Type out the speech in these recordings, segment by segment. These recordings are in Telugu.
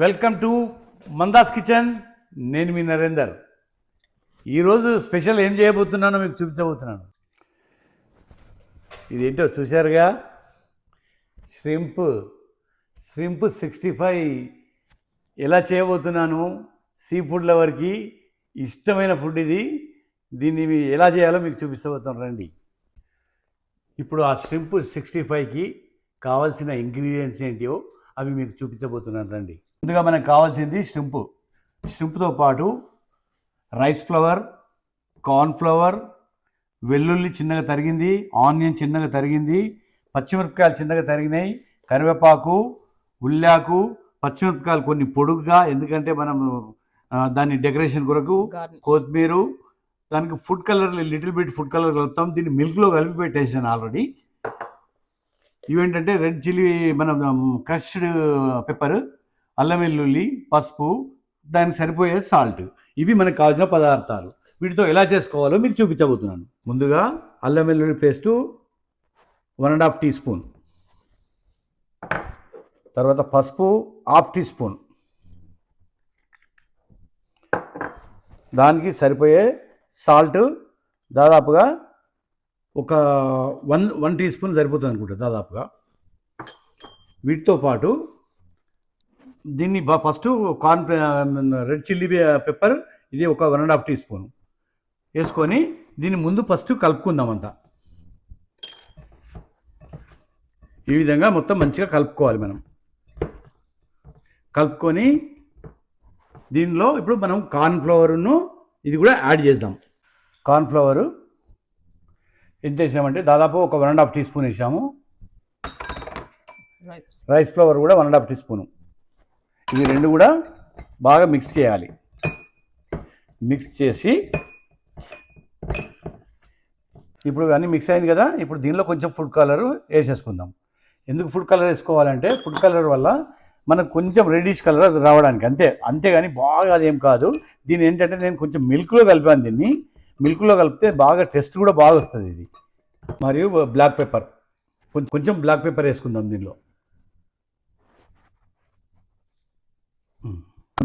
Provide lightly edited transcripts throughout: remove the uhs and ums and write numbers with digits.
Welcome to మందాస్ kitchen. నేను మీ నరేందర్. ఈరోజు స్పెషల్ ఏం చేయబోతున్నానో మీకు చూపించబోతున్నాను. ఇదేంటో చూశారుగా, ష్రింప్ 65 ఎలా చేయబోతున్నాను. సీ ఫుడ్ లవర్కి ఇష్టమైన ఫుడ్ ఇది. దీన్ని ఎలా చేయాలో మీకు చూపిస్తబోతున్నాను, రండి. ఇప్పుడు ఆ ష్రింప్ 65కి కావాల్సిన ఇంగ్రీడియంట్స్ ఏంటియో అవి మీకు చూపించబోతున్నాను, రండి. ముందుగా మనకు కావాల్సింది ష్రింప్తో పాటు రైస్ ఫ్లవర్, కార్న్ ఫ్లవర్, వెల్లుల్లి చిన్నగా తరిగింది, ఆనియన్ చిన్నగా తరిగింది, పచ్చిమిరపకాయలు చిన్నగా తరిగినాయి, కరివేపాకు, ఉల్లాకు, పచ్చిమిరపకాయలు కొన్ని పొడుగ్గా, ఎందుకంటే మనం దాన్ని డెకరేషన్ కొరకు, కొత్తిమీర, దానికి food colour little bit food colour కలుపుతాం. దీన్ని మిల్క్లో కలిపి పెట్టేసాను ఆల్రెడీ. ఇవేంటంటే రెడ్ చిల్లీ, మనం క్రష్డ్ పెప్పర్, అల్లం వెల్లుల్లి, పసుపు, దానికి సరిపోయే సాల్ట్. ఇవి మనకు కావాల్సిన పదార్థాలు. వీటితో ఎలా చేసుకోవాలో మీకు చూపించబోతున్నాను. ముందుగా అల్లం వెల్లుల్లి పేస్టు 1.5 టీ స్పూన్, తర్వాత పసుపు 1/2 టీ స్పూన్, దానికి సరిపోయే సాల్ట్ దాదాపుగా ఒక 1 టీ స్పూన్ సరిపోతుంది అనుకుంటా దాదాపుగా. వీటితో పాటు దీన్ని ఫస్ట్ రెడ్ చిల్లీ పెప్పర్, ఇది ఒక 1.5 టీ స్పూన్ వేసుకొని దీన్ని ముందు ఫస్ట్ కలుపుకుందామంతా. ఈ విధంగా మొత్తం మంచిగా కలుపుకోవాలి మనం. కలుపుకొని దీనిలో ఇప్పుడు మనం కార్న్ ఫ్లవర్ను ఇది కూడా యాడ్ చేద్దాం. కార్న్ ఫ్లవరు ఎంత వేసామంటే దాదాపు ఒక 1.5 టీ స్పూన్ వేసాము. రైస్ ఫ్లవర్ కూడా 1.5 టీ స్పూను. ఇవి రెండు కూడా బాగా మిక్స్ చేయాలి. మిక్స్ చేసి ఇప్పుడు అన్నీ మిక్స్ అయింది కదా, ఇప్పుడు దీనిలో కొంచెం ఫుడ్ కలర్ వేసేసుకుందాం. ఎందుకు ఫుడ్ కలర్ వేసుకోవాలంటే, ఫుడ్ కలర్ వల్ల మనకు కొంచెం రెడ్డిష్ కలర్ రావడానికి, అంతేగాని బాగా అదేం కాదు. దీని ఏంటంటే నేను కొంచెం మిల్క్లో కలిపాను. దీన్ని మిల్క్లో కలిపితే బాగా టేస్ట్ కూడా బాగా వస్తుంది ఇది. మరియు బ్లాక్ పెప్పర్, కొంచెం బ్లాక్ పెప్పర్ వేసుకుందాం దీనిలో.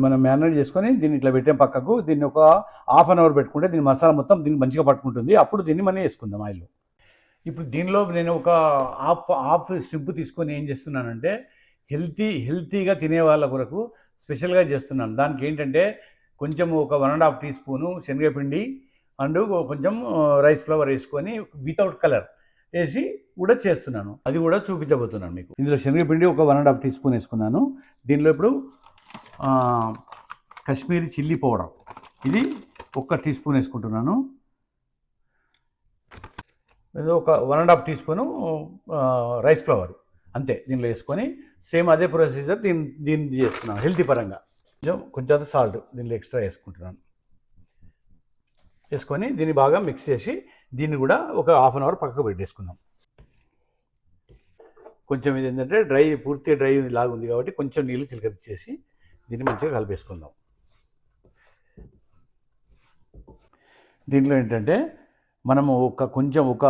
మనం మ్యారినేట్ చేసుకొని దీన్ని ఇట్లా పెట్టే పక్కకు, దీన్ని ఒక 1/2 అవర్ పెట్టుకుంటే దీని మసాలా మొత్తం దీన్ని మంచిగా పట్టుకుంటుంది. అప్పుడు దీన్ని మనం వేసుకుందాం ఆయిల్లో. ఇప్పుడు దీనిలో నేను ఒక హాఫ్ ష్రింప్ తీసుకొని ఏం చేస్తున్నానంటే, హెల్తీగా తినే వాళ్ళ కొరకు స్పెషల్గా చేస్తున్నాను. దానికి ఏంటంటే కొంచెం ఒక 1.5 టీ స్పూను శనగపిండి అండ్ కొంచెం రైస్ ఫ్లవర్ వేసుకొని వితౌట్ కలర్ వేసి కూడా చేస్తున్నాను. అది కూడా చూపించబోతున్నాను మీకు. ఇందులో శనగపిండి ఒక 1.5 టీ స్పూన్ వేసుకున్నాను. దీనిలో ఇప్పుడు కాశ్మీరీ చిల్లీ పౌడర్, ఇది 1 టీ స్పూన్ వేసుకుంటున్నాను. ఒక 1.5 టీ స్పూను రైస్ ఫ్లవర్, అంతే దీనిలో వేసుకొని సేమ్ అదే ప్రొసీజర్ దీన్ని చేస్తున్నాను. హెల్తీ పరంగా కొంచెం సాల్ట్ దీనిలో ఎక్స్ట్రా వేసుకుంటున్నాను. వేసుకొని దీన్ని బాగా మిక్స్ చేసి దీన్ని కూడా ఒక 1/2 అవర్ పక్కకు పెట్టేసుకుందాం. కొంచెం ఇది ఏంటంటే పూర్తిగా డ్రై లాగా ఉంది కాబట్టి కొంచెం నీళ్ళు చిలకరించేసి దీన్ని మంచిగా కలిపేసుకుందాం. దీంట్లో ఏంటంటే మనము కొంచెం ఒక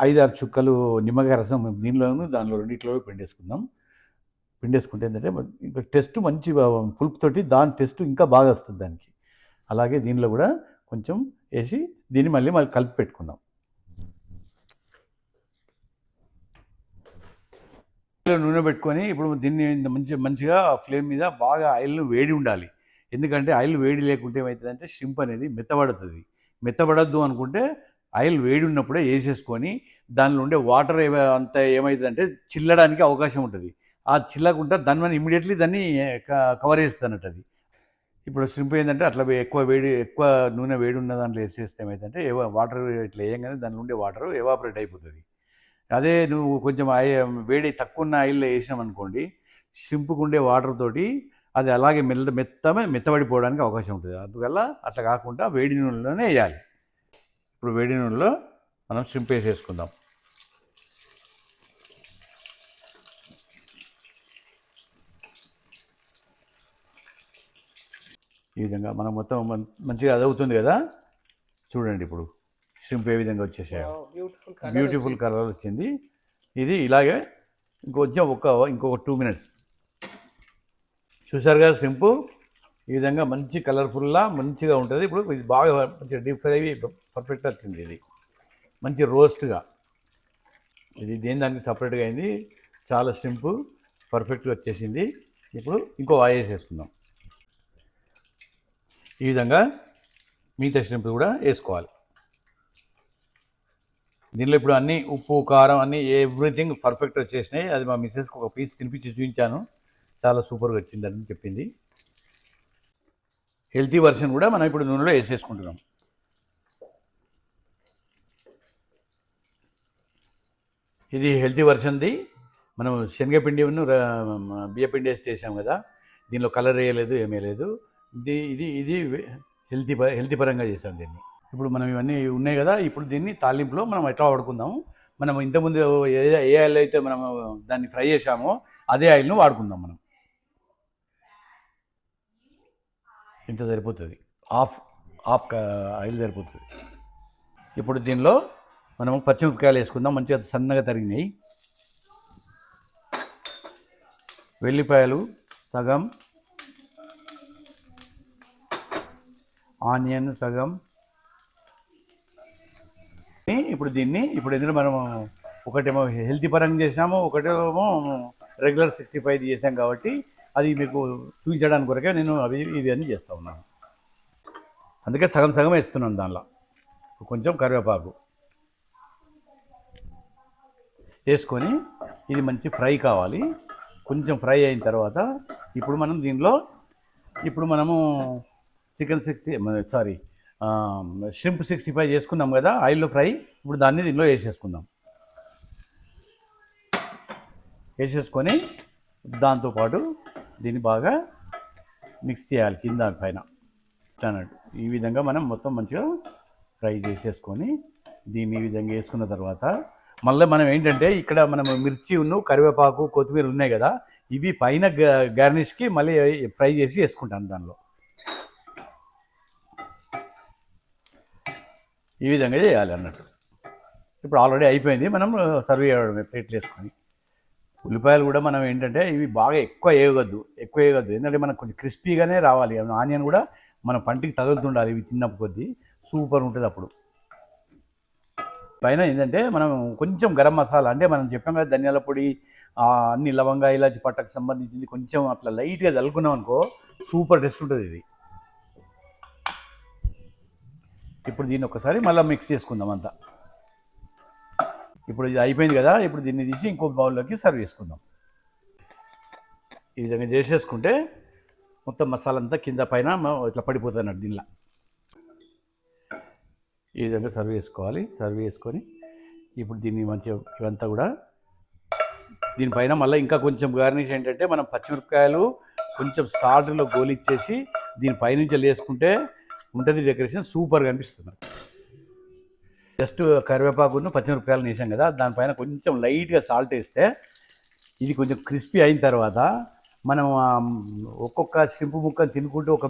5-6 చుక్కలు నిమ్మకాయ రసం దీనిలోనూ దానిలో రెండిట్లో పిండేసుకుందాం. పిండేసుకుంటే ఏంటంటే ఇంకా టేస్ట్ మంచి పులుపుతోటి దాని టేస్ట్ ఇంకా బాగా వస్తుంది దానికి. అలాగే దీనిలో కూడా కొంచెం వేసి దీన్ని మళ్ళీ కలిపి పెట్టుకుందాం. నూనె పెట్టుకొని ఇప్పుడు దీన్ని మంచిగా ఫ్లేమ్ మీద బాగా ఆయిల్ను వేడి ఉండాలి. ఎందుకంటే ఆయిల్ వేడి లేకుంటే ఏమవుతుందంటే ష్రింప్ అనేది మెత్తబడుతుంది. మెత్తబడద్దు అనుకుంటే ఆయిల్ వేడి ఉన్నప్పుడే వేసేసుకొని దానిలో ఉండే వాటర్ అంతా ఏమవుతుందంటే చిల్లడానికి అవకాశం ఉంటుంది. ఆ చిల్లకుండా దాన్ని మనం ఇమీడియట్లీ దాన్ని కవర్ చేస్తున్నట్టు అది. ఇప్పుడు ష్రింప్ ఏంటంటే అట్లా ఎక్కువ నూనె వేడి ఉన్న దాంట్లో వేసేస్తే ఏమైందంటే వాటర్ ఇట్లా వేయంగానే దానిలో ఉండే వాటర్ ఎవాపరేట్ అయిపోతుంది. అదే నువ్వు కొంచెం వేడి తక్కువ ఉన్న ఆయిల్లో వేసామనుకోండి, ష్రింప్కు ఉండే వాటర్ తోటి అది అలాగే మెత్తబడిపోవడానికి అవకాశం ఉంటుంది. అందువల్ల అట్లా కాకుండా వేడి నూనెలోనే వేయాలి. ఇప్పుడు వేడి నూనెలో మనం ష్రింప్ వేసేసుకుందాం. ఈ విధంగా మనం మొత్తం మంచిగా అది అవుతుంది కదా. చూడండి ఇప్పుడు ష్రింప్ ఏ విధంగా వచ్చేసాయో, బ్యూటిఫుల్ కలర్ వచ్చింది. ఇది ఇలాగే ఇంకొక 2 మినిట్స్ చూసారుగా సింపు ఈ విధంగా మంచి కలర్ఫుల్లా మంచిగా ఉంటుంది. ఇప్పుడు ఇది బాగా మంచిగా డీప్ ఫ్రై పర్ఫెక్ట్ వచ్చింది. ఇది మంచి రోస్ట్గా, ఇది దేని దానికి సపరేట్గా అయింది. చాలా సింపుల్ పర్ఫెక్ట్గా వచ్చేసింది. ఇప్పుడు ఇంకో ఆయిల్ వేసేసుకుందాం. ఈ విధంగా మిగతా షింప్ కూడా వేసుకోవాలి. దీనిలో ఇప్పుడు అన్నీ ఉప్పు కారం అన్నీ ఎవ్రీథింగ్ పర్ఫెక్ట్ వచ్చేసినాయి. అది మా మిస్సెస్కి ఒక పీస్ తినిపించి చూపించాను, చాలా సూపర్గా వచ్చిందని చెప్పింది. హెల్తీ వర్షన్ కూడా మనం ఇప్పుడు నూనెలో వేసేసుకుంటున్నాం. ఇది హెల్తీ వర్షన్ది. మనం శనగపిండి బియ్యపిండి వేసి చేసాం కదా, దీనిలో కలర్ వేయలేదు, ఏమీ లేదు. ఇది హెల్తీ పరంగా చేసాం దీన్ని. ఇప్పుడు మనం ఇవన్నీ ఉన్నాయి కదా, ఇప్పుడు దీన్ని తాలింపులో మనం ఎట్లా వాడుకుందాము. మనం ఇంతకుముందు ఏ ఆయిల్ అయితే మనం దాన్ని ఫ్రై చేసామో అదే ఆయిల్ను వాడుకుందాం. మనం ఇంత సరిపోతుంది, హాఫ్ ఆయిల్ సరిపోతుంది. ఇప్పుడు దీనిలో మనము పచ్చిమిరపకాయలు వేసుకుందాం, మంచిగా సన్నగా తరిగినాయి. వెల్లిపాయలు సగం, ఆనియన్ సగం. ఇప్పుడు ఎందుకంటే మనం ఒకటేమో హెల్తీ పరంగా చేసాము, ఒకటేమో రెగ్యులర్ 65 చేసాం కాబట్టి అది మీకు చూపించడానికి కొరకే నేను ఇవి అన్నీ చేస్తూ ఉన్నాను. అందుకే సగం సగం వేస్తున్నాను. దానిలో కొంచెం కరివేపాకు వేసుకొని ఇది మంచి ఫ్రై కావాలి. కొంచెం ఫ్రై అయిన తర్వాత ఇప్పుడు మనం దీనిలో మనము షింప్ 65 చేసుకున్నాం కదా ఆయిల్లో ఫ్రై. ఇప్పుడు దాన్ని దీనిలో వేసేసుకొని దాంతోపాటు దీన్ని బాగా మిక్స్ చేయాలి కింద పైన అన్నట్టు. ఈ విధంగా మనం మొత్తం మంచిగా ఫ్రై చేసేసుకొని దీన్ని ఈ విధంగా వేసుకున్న తర్వాత మళ్ళీ మనం ఏంటంటే ఇక్కడ మనం మిర్చి కరివేపాకు కొత్తిమీర ఉన్నాయి కదా, ఇవి పైన గార్నిష్కి మళ్ళీ ఫ్రై చేసి వేసుకుంటాను దానిలో. ఈ విధంగా చేయాలి అన్నట్టు. ఇప్పుడు ఆల్రెడీ అయిపోయింది, మనం సర్వ్ చేయడమే ప్లేట్లు వేసుకొని. ఉల్లిపాయలు కూడా మనం ఏంటంటే ఇవి బాగా ఎక్కువ వేయవద్దు, ఎందుకంటే మనకు కొంచెం క్రిస్పీగానే రావాలి. ఆనియన్ కూడా మన పంటికి తగులుతుండాలి, ఇవి తిన్నప్పుడు కొద్దీ సూపర్ ఉంటుంది. అప్పుడు పైన ఏంటంటే మనం కొంచెం గరం మసాలా, అంటే మనం చెప్పాం కదా ధనియాల పొడి, అన్ని లవంగా ఇలాచి పట్టకు సంబంధించింది కొంచెం అట్లా లైట్గా చల్లుకున్నాం అనుకో సూపర్ టేస్ట్ ఉంటుంది ఇది. ఇప్పుడు దీన్ని ఒకసారి మళ్ళీ మిక్స్ చేసుకుందాం అంతా. ఇప్పుడు ఇది అయిపోయింది కదా, ఇప్పుడు దీన్ని తీసి ఇంకో బౌల్లోకి సర్వ్ చేసుకుందాం. ఈ విధంగా చేసేసుకుంటే మొత్తం మసాలా అంతా కింద పైన ఇట్లా పడిపోతుంది అన్నట్టు దీనిలో. ఈ విధంగా సర్వ్ చేసుకోవాలి. సర్వ్ చేసుకొని ఇప్పుడు దీన్ని మంచిగా ఇవంతా కూడా దీనిపైన మళ్ళీ ఇంకా కొంచెం గార్నిష్ ఏంటంటే మనం పచ్చిమిరపకాయలు కొంచెం సాల్ట్లో గోలిచ్చేసి దీనిపైనుంచి వేసుకుంటే ఉంటుంది డెకరేషన్, సూపర్గా అనిపిస్తుంది. జస్ట్ కరివేపాకును పచ్చిమిరపకాయలు వేసాం కదా, దానిపైన కొంచెం లైట్గా సాల్ట్ వేస్తే ఇది కొంచెం క్రిస్పీ అయిన తర్వాత మనం ఒక్కొక్క సింపు ముక్కను తినుకుంటూ ఒక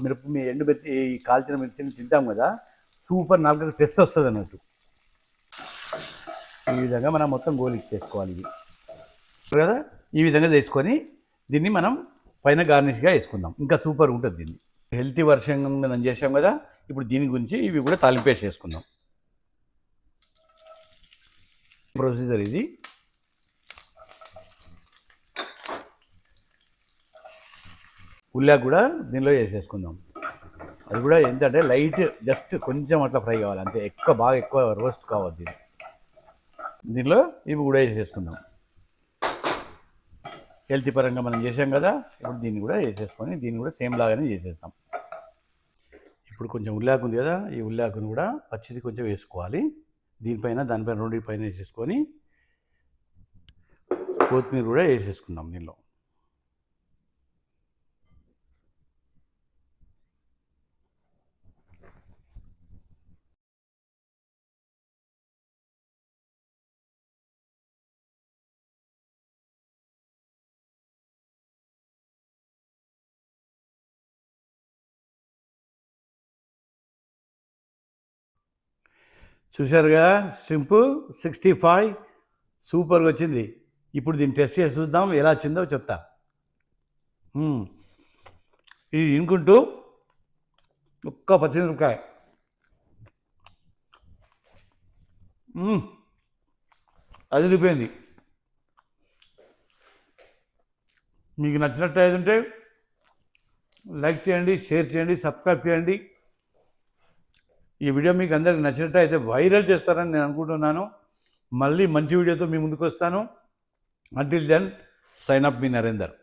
ఎండు మిర్చి కాల్చిన మిర్చిని తింటాం కదా, సూపర్ నాలుగు టెస్ట్ వస్తుంది అన్నట్టు. ఈ విధంగా మనం మొత్తం గోలిచ్చేసుకోవాలి ఇది కదా. ఈ విధంగా చేసుకొని దీన్ని మనం పైన గార్నిష్గా వేసుకుందాం, ఇంకా సూపర్ ఉంటుంది. దీన్ని హెల్తీ వర్షన్ మనం చేసాం కదా, ఇప్పుడు దీని గురించి ఇవి కూడా తాలింపేసి వేసుకుందాం. ప్రొసీజర్ ఇది. ఉల్లిపాయ కూడా దీనిలో వేసేసుకుందాం. అది కూడా ఏంటంటే లైట్ జస్ట్ కొంచెం అట్లా ఫ్రై కావాలి అంతే, బాగా ఎక్కువ రోస్ట్ కావద్దు. దీనిలో ఇవి కూడా వేసేసుకుందాం. హెల్తీ పరంగా మనం చేసాం కదా, ఇప్పుడు దీన్ని కూడా వేసేసుకొని దీన్ని కూడా సేమ్ లాగానే చేసేస్తాం. ఇప్పుడు కొంచెం ఉల్లిపాయ ఉంది కదా, ఈ ఉల్లిపాయను కూడా పచ్చిది కొంచెం వేసుకోవాలి. దానిపైన రెండింటిపైన వేసేసుకొని కొత్తిమీర కూడా వేసేసుకుందాం దీనిలో. చూశారుగా సింపుల్ 65 సూపర్గా వచ్చింది. ఇప్పుడు దీన్ని టెస్ట్ చేసి చూద్దాం ఎలా వచ్చిందో చెప్తా. ఇది తినుకుంటూ ఒక్క పచ్చిమిరపకాయ అదిరిపోయింది. మీకు నచ్చినట్టు అయితే లైక్ చేయండి, షేర్ చేయండి, సబ్స్క్రైబ్ చేయండి. ఈ వీడియో మీకు అందరికి నచ్చినట్టు అయితే వైరల్ చేస్తారని నేను అనుకుంటున్నాను. మళ్ళీ మంచి వీడియోతో మీ ముందుకు వస్తాను. అంటిల్ దెన్, సైన్ అప్ మీ నరేందర్.